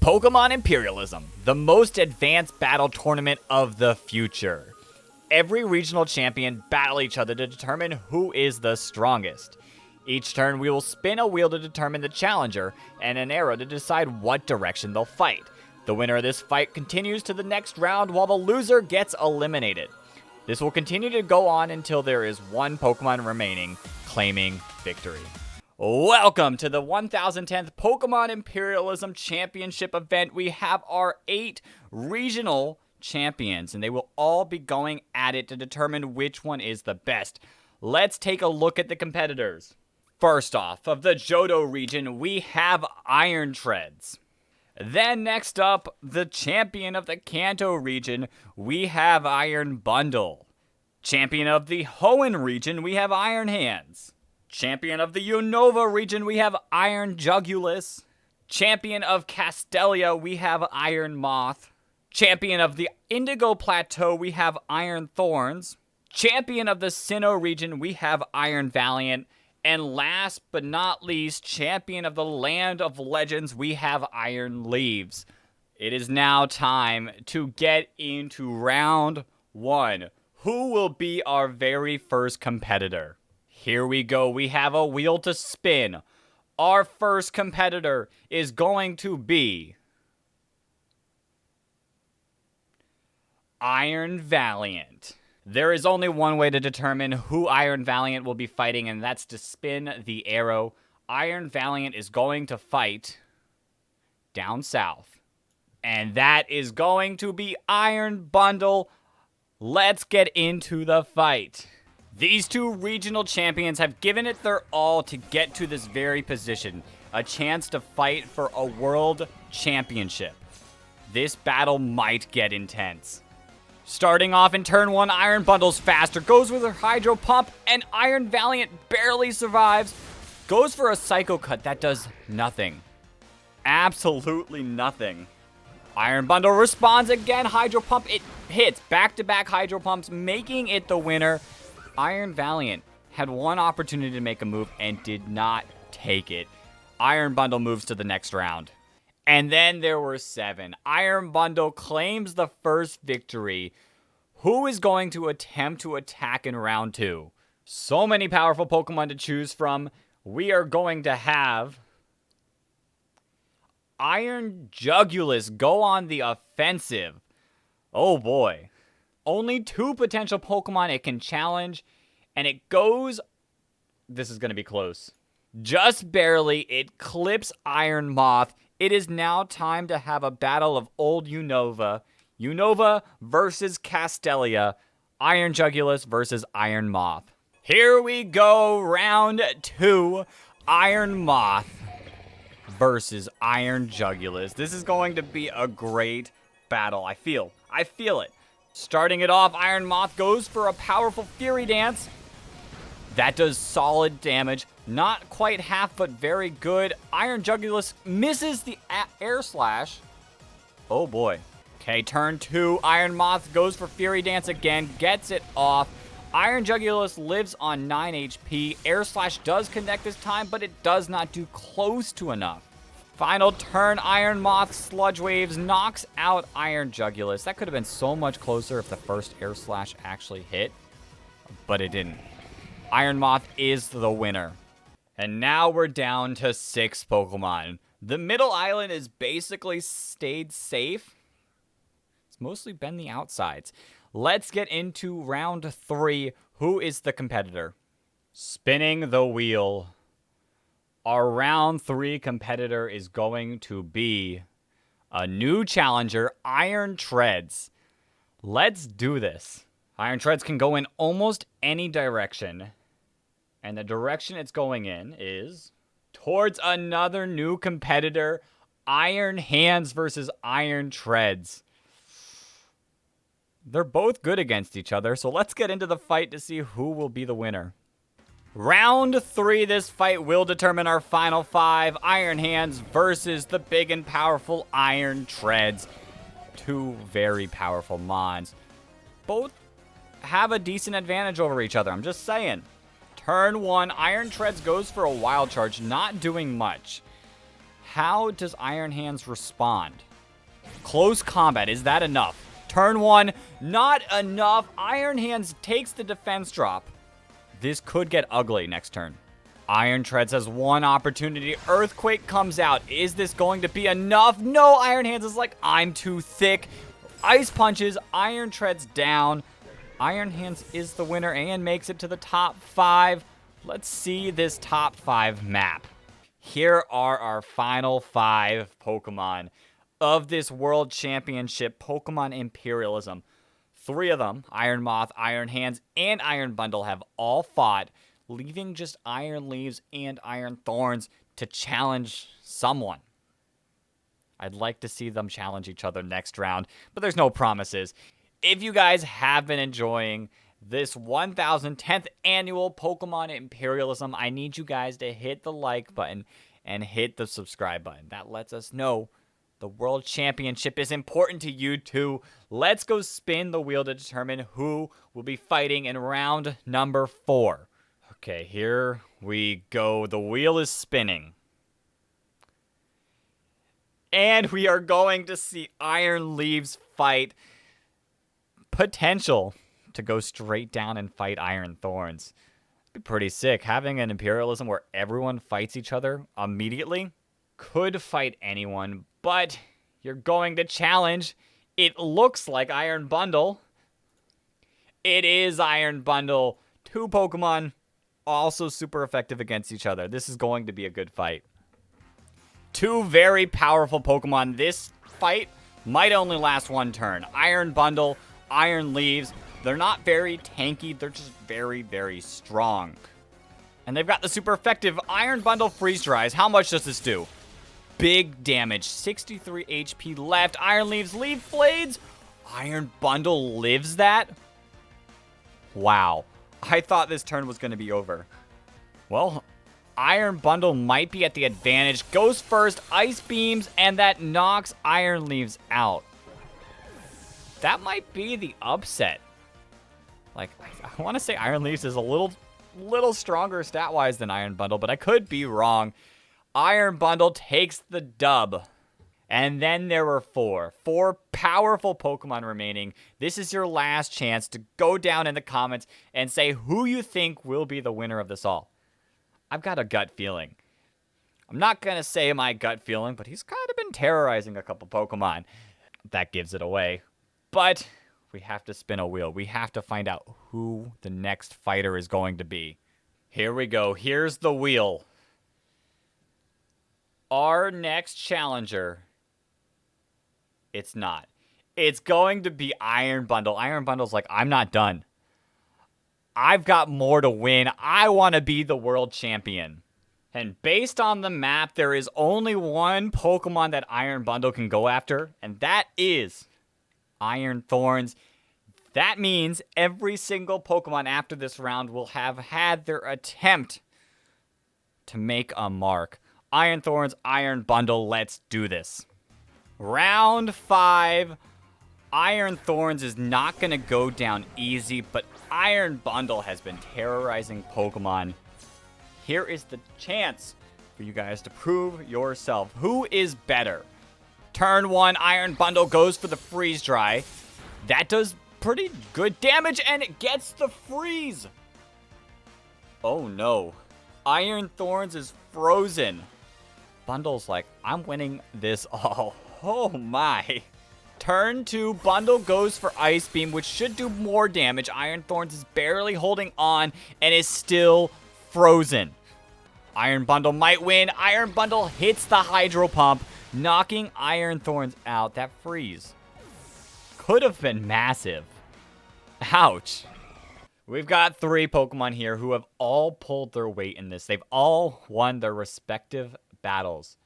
Pokemon Imperialism, the most advanced battle tournament of the future. Every regional champion battle each other to determine who is the strongest. Each turn we will spin a wheel to determine the challenger and an arrow to decide what direction they'll fight. The winner of this fight continues to the next round while the loser gets eliminated. This will continue to go on until there is one Pokemon remaining, claiming victory. Welcome to the 1010th Pokemon Imperialism Championship event. We have our 8 regional champions, and they will all be going at it to determine which one is the best. Let's take a look at the competitors. First off, of the Johto region, we have Iron Treads. Then next up, the champion of the Kanto region, we have Iron Bundle. Champion of the Hoenn region, we have Iron Hands. Champion of the Unova region, we have Iron Jugulis. Champion of Castelia, we have Iron Moth. Champion of the Indigo Plateau, we have Iron Thorns. Champion of the Sinnoh region, we have Iron Valiant. And last but not least, champion of the Land of Legends, we have Iron Leaves. It is now time to get into round 1. Who will be our very first competitor? Here we go. We have a wheel to spin. Our first competitor is going to be Iron Valiant. There is only one way to determine who Iron Valiant will be fighting, and that's to spin the arrow. Iron Valiant is going to fight down south. And that is going to be Iron Bundle. Let's get into the fight. These two regional champions have given it their all to get to this very position. A chance to fight for a world championship. This battle might get intense. Starting off in turn 1, Iron Bundle's faster, goes with her Hydro Pump, and Iron Valiant barely survives. Goes for a Psycho Cut, that does nothing. Absolutely nothing. Iron Bundle responds again, Hydro Pump, it hits. Back-to-back Hydro Pumps, making it the winner. Iron Valiant had one opportunity to make a move and did not take it. Iron Bundle moves to the next round. And then there were 7. Iron Bundle claims the first victory. Who is going to attempt to attack in round 2? So many powerful Pokemon to choose from. We are going to have Iron Jugulis go on the offensive. Oh boy. Only 2 potential Pokemon it can challenge, and it goes... This is going to be close. Just barely, it clips Iron Moth. It is now time to have a battle of old Unova. Unova versus Castelia. Iron Jugulis versus Iron Moth. Here we go, round 2. Iron Moth versus Iron Jugulis. This is going to be a great battle. I feel it. Starting it off, Iron Moth goes for a powerful Fury Dance. That does solid damage. Not quite half, but very good. Iron Jugulis misses the Air Slash. Oh boy. Okay, turn 2. Iron Moth goes for Fury Dance again. Gets it off. Iron Jugulis lives on 9 HP. Air Slash does connect this time, but it does not do close to enough. Final turn, Iron Moth Sludge Waves knocks out Iron Jugulis. That could have been so much closer if the first Air Slash actually hit, but it didn't. Iron Moth is the winner. And now we're down to 6 Pokemon. The middle island has basically stayed safe. It's mostly been the outsides. Let's get into round 3. Who is the competitor? Spinning the wheel. Our round 3 competitor is going to be a new challenger, Iron Treads. Let's do this. Iron Treads can go in almost any direction. And the direction it's going in is towards another new competitor, Iron Hands versus Iron Treads. They're both good against each other, so let's get into the fight to see who will be the winner. Round 3, this fight will determine our final 5. Iron Hands versus the big and powerful Iron Treads. 2 very powerful mons. Both have a decent advantage over each other, I'm just saying. Turn 1, Iron Treads goes for a Wild Charge, not doing much. How does Iron Hands respond? Close combat, is that enough? Turn 1, not enough. Iron Hands takes the defense drop. This could get ugly next turn. Iron Treads has one opportunity. Earthquake comes out. Is this going to be enough? No, Iron Hands is like, I'm too thick. Ice punches, Iron Treads down. Iron Hands is the winner and makes it to the top 5. Let's see this top 5 map. Here are our final 5 Pokemon of this World Championship Pokemon Imperialism. 3 of them, Iron Moth, Iron Hands, and Iron Bundle, have all fought, leaving just Iron Leaves and Iron Thorns to challenge someone. I'd like to see them challenge each other next round, but there's no promises. If you guys have been enjoying this 1010th annual Pokemon Imperialism, I need you guys to hit the like button and hit the subscribe button. That lets us know the World Championship is important to you too. Let's go spin the wheel to determine who will be fighting in round number 4. Okay, here we go. The wheel is spinning. And we are going to see Iron Leaves fight. Potential to go straight down and fight Iron Thorns. It'd be pretty sick. Having an Imperialism where everyone fights each other immediately could fight anyone, but you're going to challenge. It looks like Iron Bundle. It is Iron Bundle. 2 Pokemon also super effective against each other. This is going to be a good fight. 2 very powerful Pokemon. This fight might only last 1 turn. Iron Bundle, Iron Leaves. They're not very tanky. They're just very, very strong. And they've got the super effective Iron Bundle Freeze Dries. How much does this do? Big damage. 63 HP left. Iron Leaves, Leaf Blades. Iron Bundle lives that? Wow. I thought this turn was going to be over. Well, Iron Bundle might be at the advantage. Goes first, Ice Beams, and that knocks Iron Leaves out. That might be the upset. Like, I want to say Iron Leaves is a little stronger stat-wise than Iron Bundle, but I could be wrong. Iron Bundle takes the dub. And then there were 4 powerful Pokemon remaining. This is your last chance to go down in the comments and say who you think will be the winner of this all. I've got a gut feeling. I'm not going to say my gut feeling, but he's kind of been terrorizing a couple Pokemon. That gives it away. But we have to spin a wheel. We have to find out who the next fighter is going to be. Here we go. Here's the wheel. Our next challenger. It's not. It's going to be Iron Bundle. Iron Bundle's like, I'm not done. I've got more to win. I want to be the world champion. And based on the map, there is only one Pokemon that Iron Bundle can go after, and that is Iron Thorns. That means every single Pokemon after this round will have had their attempt to make a mark. Iron Thorns, Iron Bundle, let's do this. Round 5. Iron Thorns is not going to go down easy, but Iron Bundle has been terrorizing Pokemon. Here is the chance for you guys to prove yourself. Who is better? Turn 1, Iron Bundle goes for the Freeze Dry. That does pretty good damage, and it gets the freeze. Oh no. Iron Thorns is frozen. Bundle's like, I'm winning this all. Oh my. Turn 2, Bundle goes for Ice Beam, which should do more damage. Iron Thorns is barely holding on and is still frozen. Iron Bundle might win. Iron Bundle hits the Hydro Pump, knocking Iron Thorns out. That freeze could have been massive. Ouch. We've got 3 Pokemon here who have all pulled their weight in this. They've all won their respective battles.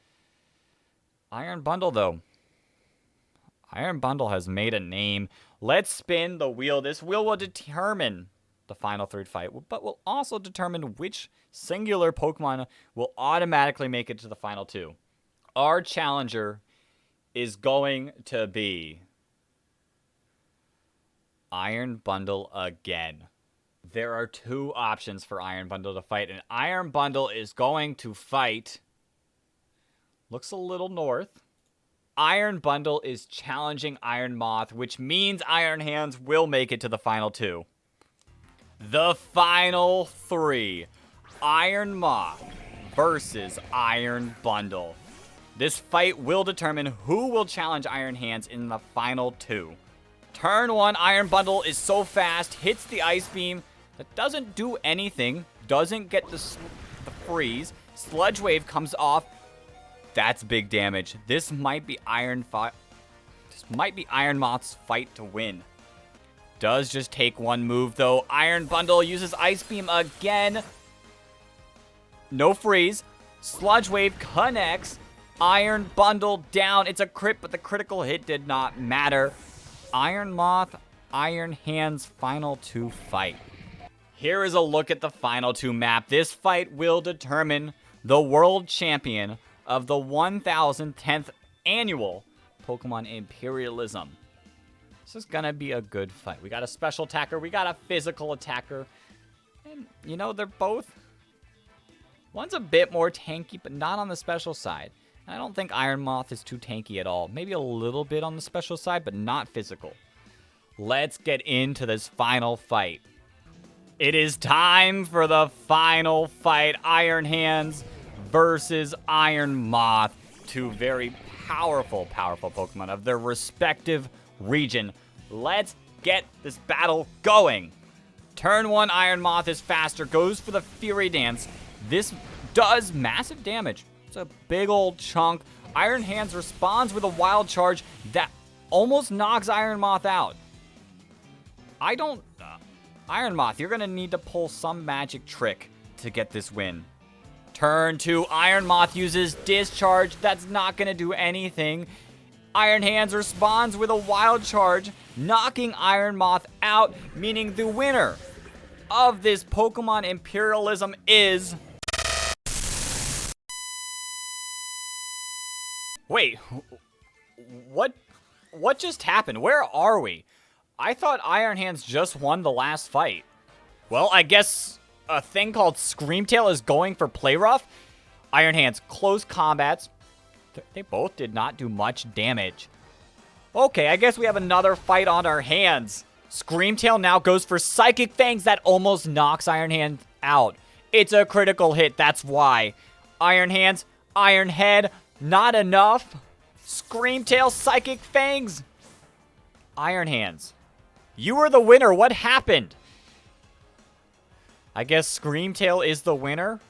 Iron Bundle, though. Iron Bundle has made a name. Let's spin the wheel. This wheel will determine the final 3rd fight, but will also determine which singular Pokemon will automatically make it to the final 2. Our challenger is going to be Iron Bundle again. There are 2 options for Iron Bundle to fight, and Iron Bundle is going to fight Looks a little north. Iron Bundle is challenging Iron Moth, which means Iron Hands will make it to the final 2. The final 3. Iron Moth versus Iron Bundle. This fight will determine who will challenge Iron Hands in the final 2. Turn 1, Iron Bundle is so fast, hits the Ice Beam. That doesn't do anything. Doesn't get the freeze. Sludge Wave comes off. That's big damage. This might be Iron Moth's fight to win. Does just take one move, though. Iron Bundle uses Ice Beam again. No freeze. Sludge Wave connects. Iron Bundle down. It's a crit, but the critical hit did not matter. Iron Moth, Iron Hands final 2 fight. Here is a look at the final 2 map. This fight will determine the world champion of the 1010th annual Pokemon Imperialism. This is gonna be a good fight. We got a special attacker, we got a physical attacker. And, you know, they're both... One's a bit more tanky, but not on the special side. I don't think Iron Moth is too tanky at all. Maybe a little bit on the special side, but not physical. Let's get into this final fight. It is time for the final fight. Iron Hands versus Iron Moth. 2 very powerful Pokemon of their respective region. Let's get this battle going. Turn 1, Iron Moth is faster, goes for the Fury Dance. This does massive damage. It's a big old chunk. Iron Hands responds with a Wild Charge that almost knocks Iron Moth out. Iron Moth, you're going to need to pull some magic trick to get this win. Turn 2, Iron Moth uses Discharge. That's not going to do anything. Iron Hands responds with a Wild Charge, knocking Iron Moth out, meaning the winner of this Pokemon Imperialism is... Wait, what just happened? Where are we? I thought Iron Hands just won the last fight. Well, I guess a thing called Screamtail is going for Play Rough. Iron Hands, close combats. They both did not do much damage. Okay, I guess we have another fight on our hands. Screamtail now goes for Psychic Fangs that almost knocks Iron Hands out. It's a critical hit, that's why. Iron Hands, Iron Head, not enough. Screamtail, Psychic Fangs. Iron Hands, you were the winner. What happened? I guess Screamtail is the winner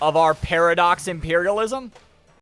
of our Paradox Imperialism.